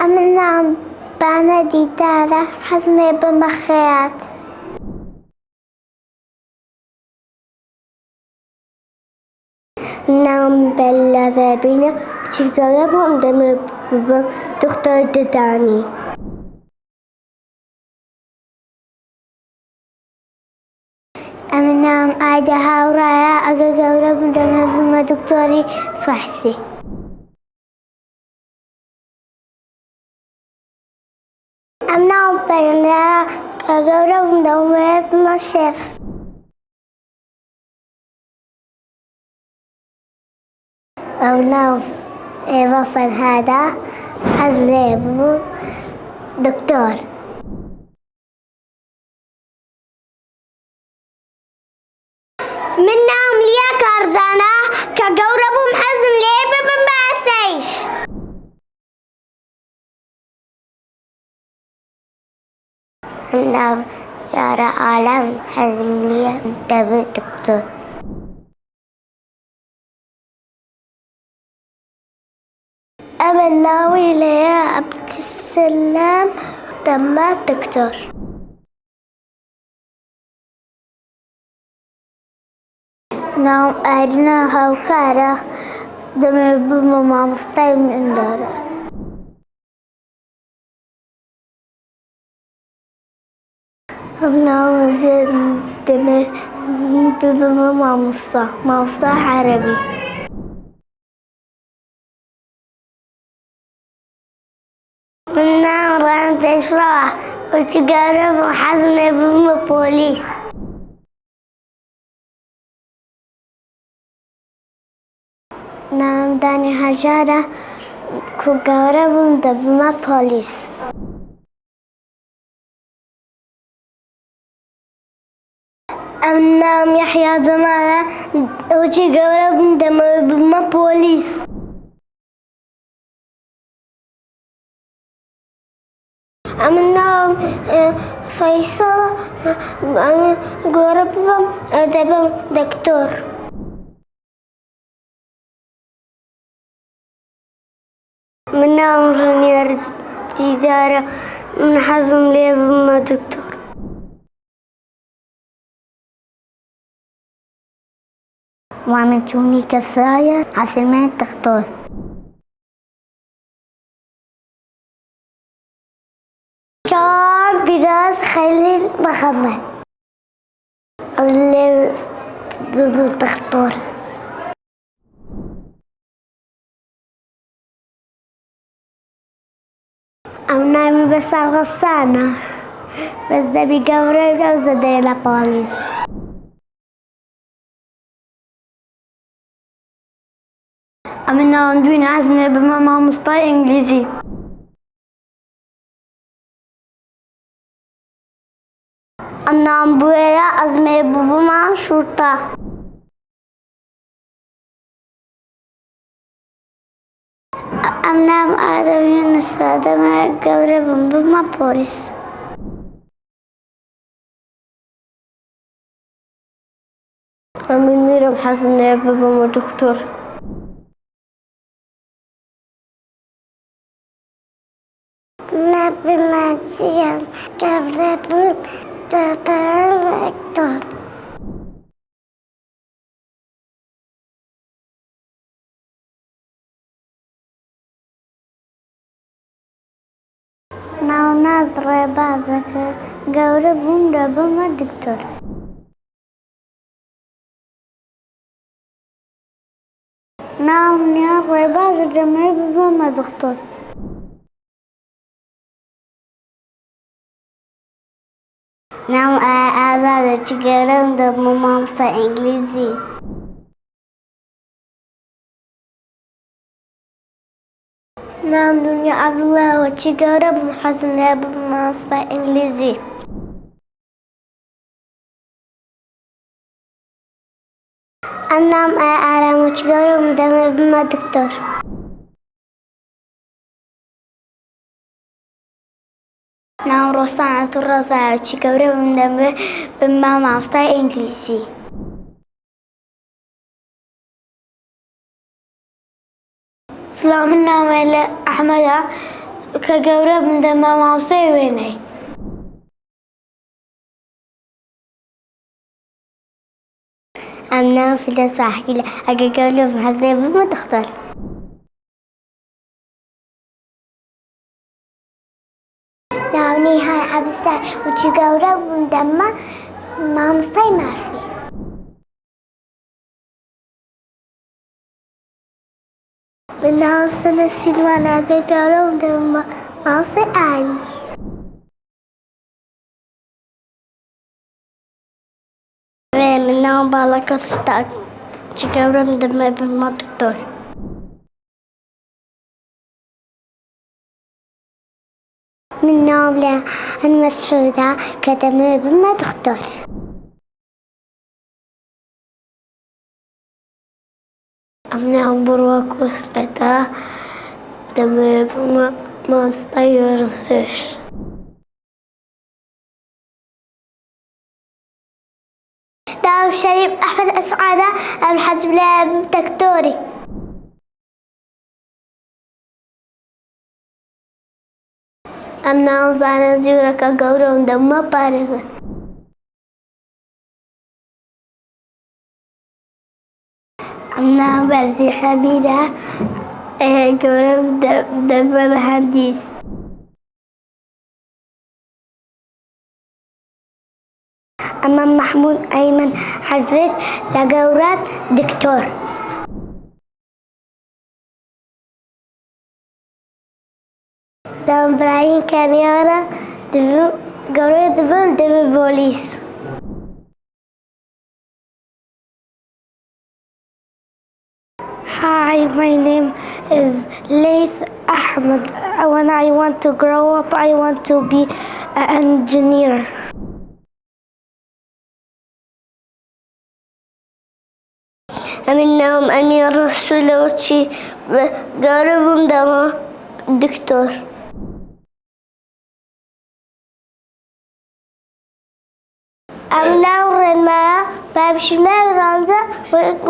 أمنا بندي تارة حزمي بمخيات نام بلا ذابينة وتجربهم دم دكتور دداني أمنا عادها ورايا أجربهم دم دكتوري فحسي أمنا برنا أجربهم دم الشيف أمنا إيفا فرهادة حزمي دكتور من نوم ليا كارزانا كجوربهم حزم ليه بمباسيش نوم يارا عالم حزم ليا دبي دكتور أمل ناوي ليا عبد السلام دمات دكتور نعم أهلنا هاوكارا دمي بماما مستعين من دارا نعم زين دمي بماما مصطلح عربي نعم رانت إشراح وتجارب وحزن بما بوليس نعم داني هجارة كجارب بما بوليس نعم يحيى زمانة وتجارب بما بوليس أمنا فيصل جربهم دبم دكتور منا جونيور تجارة من حزم لي بما دكتور وعمل جوني كسايا عشان ما تختار جان بيزاز خليل محمد اللي بتختار أنا بس غصانة بس ده بيجورب لو زدينا بوليس أمنا عندنا عزمنا بماما مصطلح إنجليزي أنا بويرا أزمي بابا شرطة أنا آدم يونس آدم جورب بما بوليس أمين ميرم حسن بابا دكتور نبي ماشيان جورب دكتور ناو نظرة بازك جورب بما دكتور نعم نظرة بازك بما دكتور نعم أعزائي تجارب بما مصطلح إنجليزي نعم دنيا عبد الله وتجارب محزنة بما مصطلح إنجليزي نعم أعلم وتجارب بما دكتور نعم رصانة الرضاعة وتجارب بما مصطلح إنجليزي سلام النام أحمد كجورة من دم معصي ويني أنا في الأسبوع أحكي لك أجي جولة في محزنة بما تختار ناوني هاي عبستان وشي جورة من دم معصي ما في من ناو سنة سلمان أجي جورة من دم معصي أني من ناو بالك تاك شي جورة من دم بما تختار من نوم المسحودة كدمه بما تختار أمنا بروك وسرتا دمه بما ما استير سش داو شريف أحمد أسعادة الحزب لا تكتوري أمنا وزانا زيورك قورهم دم بارزة أمنا برزي خبيرة قورهم دم مهندس أما محمود أيمن حضرت لقورات دكتور دم براين كان يارا قورات دم بوليس Hi, my name is Laith Ahmed. When I want to grow up, I want to be an engineer. منهم أمير السلوشي قرب دما دكتور أمنا ورما بابشنا رانزا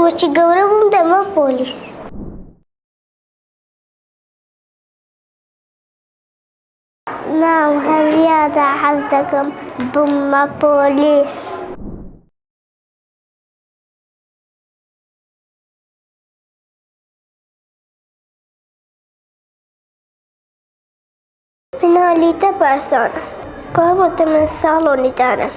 وشي قرب دما بوليس نعم هل حالتكم بما بوليس من هاليتا بارسون كوابا من صالوني تانا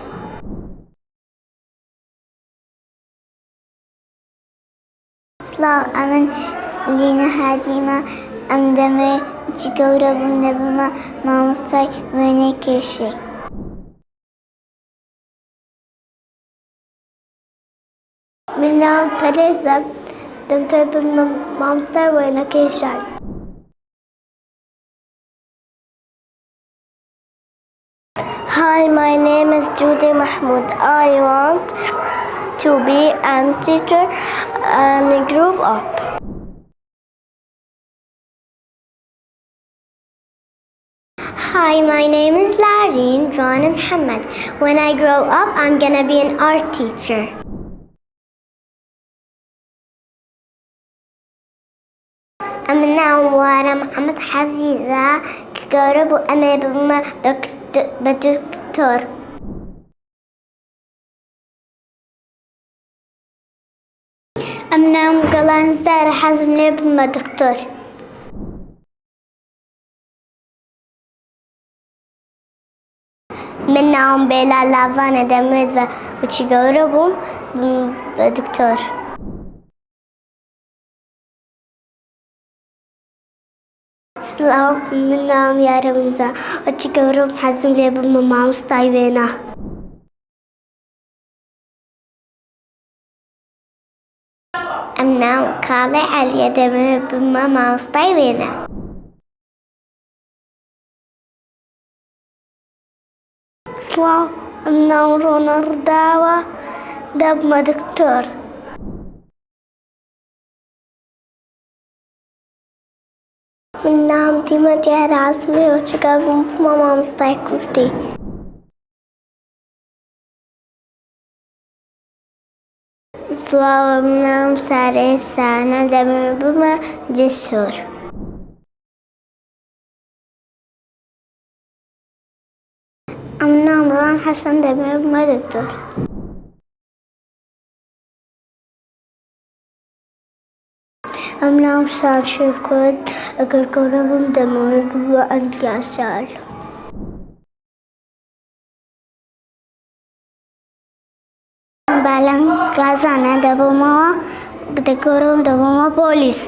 سلاو أمن لينا هاديما أمدمي جيكورا بمدبما ما مصاي ويني كيشي من نام بليزا دمتوي بما مصاي ويني كيشي Hi, my name is Judy Mahmoud. I want to be a teacher and grow up. Hi, my name is Larine Rana Muhammad. When I grow up, I'm gonna be an art teacher. أمنا وارا محمد حزيزة كقرب وأنا بما بدكتور أمنا مقلان زارة حزم لي بما دكتور منهم بلا لافانا دمد وشي قربهم بدكتور سلام منهم يا رمزة وشي قربهم حزم لي بما ماوس طيبينه أمنا كالي على دمه بما ماوس طيبينه سلام أمنا ورونا رداوة دبما دكتور من نام ديما ديار عزمي وشكاب ماما مستيقفتي سلام أمنا مساري سانا دمه بما جسور حەسەن دەبێت بمە دکتۆر. ئەم ناوم سان شێرکۆت ئەگەر گەورە بووم دەمەوێت ببمە ئەندیاسار. باڵام گازانە دەبمەوە گەورە بووم دەبمە پۆلیس.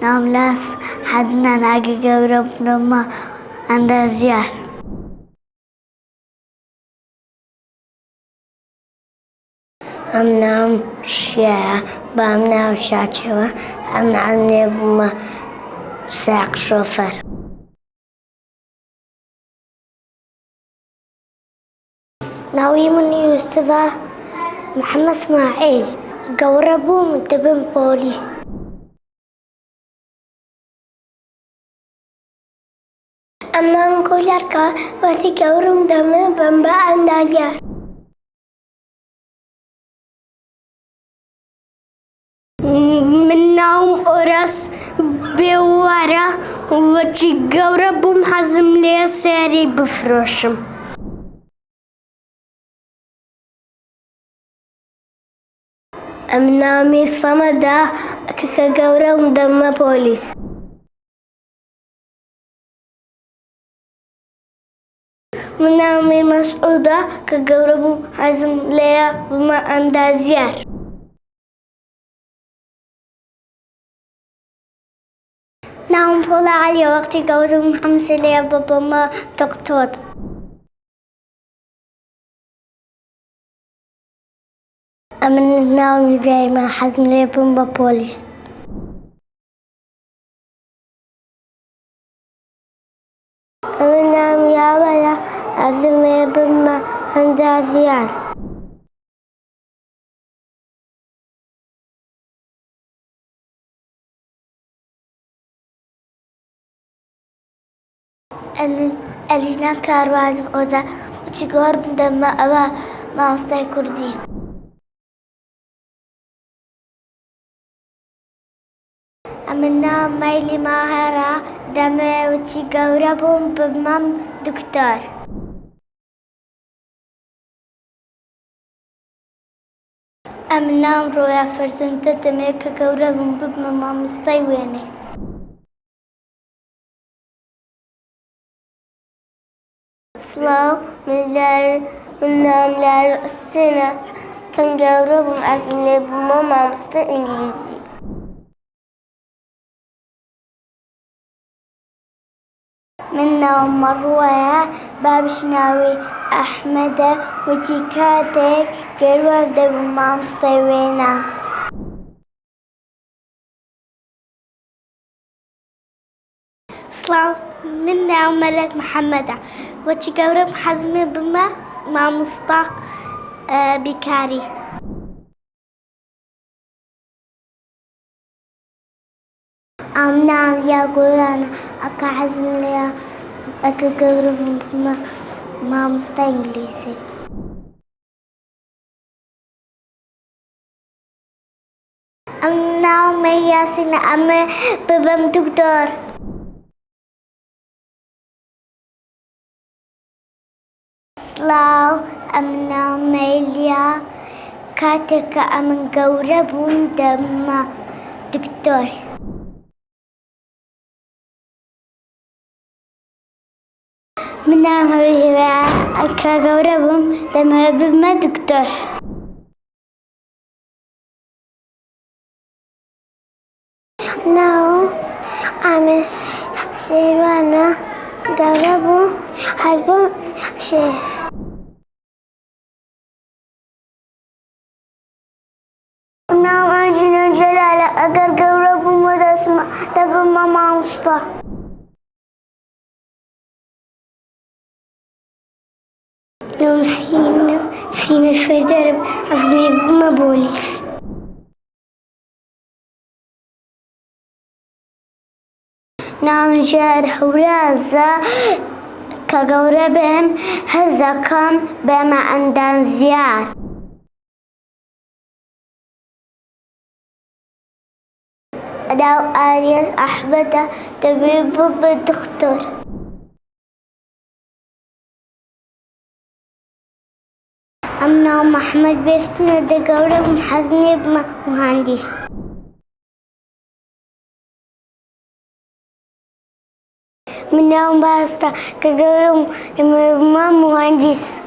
ناوم لاس حەدنان ئەگەر گەورە بووم دەبمە ئەندازیار. ئەم ناوم شیایە بە ئەم ناو شاچەوە ئەم عەلمێ بوومە سایق شۆفەر. ناوی من یوسفە محەممەد اسماعیل. گەورە بووم دەبم پۆلیس. ئەم ناوم گۆلارکە وەسی گەورم دەمە بم بە ئەندازیار. من ناوم ئۆرەس بێوارە وەچی گەورە بووم حەزم لێیە سەیارەی بفرۆشم. ئەم ناومی سەمەدە کە گەورە بووم دەمە پۆلیس. من ناومی مەسعودە کە گەورە بووم حەزم لێیە بمە ئەندازیار. ناوم پۆڵە عەلیە وەختی گەورە بووم حەزم لێیە ببمە دکتۆر. من ناوم ئیبراهیمە حەزم لێیە بمە پۆلیس. من ناوم یاوەرە حەزم لێیە بمە ئەندازیار. ئەلینا کاروانم ئۆزە وەچی گەور بووم دەمە ئەوە مامۆستای کوردی. من ناوم مەیلی ماهەرە دەمەوێت وەچی گەورە بووم ببمە دکتۆر. ئەم ناوم ڕۆیا فەرزەندە دەمەوێت کە گەورە بووم ببمە مامۆستای وێنەی. سڵاو من ناوم لارە حوسێنە کە گەورە بووم حەزم لێیە بمە مامۆستای ئینگلیزی. من ناوم مەڕووەیە بابش ناوی ئەحمەدە وەچی کاتێک گەروە دەبووم مامۆستای وێنە. سڵاو من ناوم مەلەک محەممەدە وەچی گەورە بووم حەزم لێیە بمە مامۆستا بیکاری. ئەم ناوم یاگۆرانە ئەکە حەزم لێیە ئەگە گەورە بووم بمە مامۆستای ئینگلیزی. ئەم ناوم یاسینە ئەمە ببەم دکتۆر. سڵاو ئەم ناوم مەیلیە کاتێک کە ئەمن گەورە بووم دەمە دکتۆر. من ناوم هەویە کە گەورە بووم دەمەوێت ببمە دکتۆر. ناوم ئامیر شێروانە گەورە بووم حەز بووم شێف. ناوم ئەرجینە جەلالە ئەگەر گەورە بووم دەبمە مامۆستا. ناوم سینە فێدەرم حەزم لێیە ببمە پۆلیس. ناوم ژیار هەورازە کە گەورە بێم حەز دەکەم بمە ئەندازیار. أنا آلياس أحمد طبيب بالدكتور. أنا محمد باسم دقورة محزني مهندس. من يوم باستا كجورة مهندس.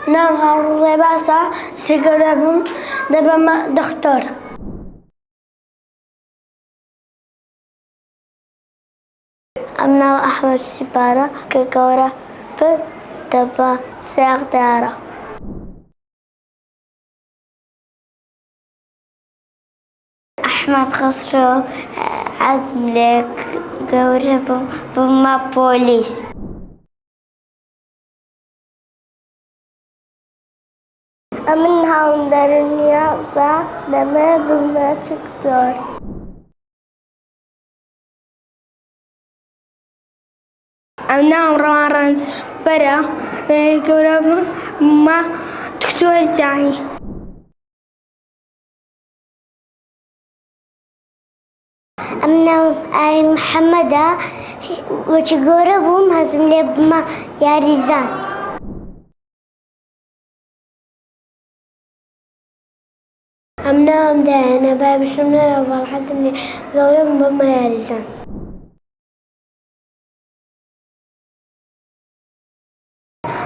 نعم هارو باستا سيجرب دبما دكتور. أنا أحمد سبارة كجورة دبا سيغدارة. أحمد خسرو عزم لك جورة بما بوليس. أمن هاون درنيا صح لما بما تقدر. أنا رانس برا جورا ما دكتور تاعي. أنا أي محمدة وتجورا بوم هزم لي بما يا ريزان. أمنا أنا باب سنة والحزم لي جورا بما يا ريزان.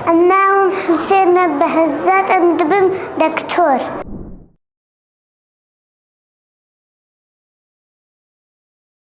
أنا حسين بهزات أنت بن دكتور.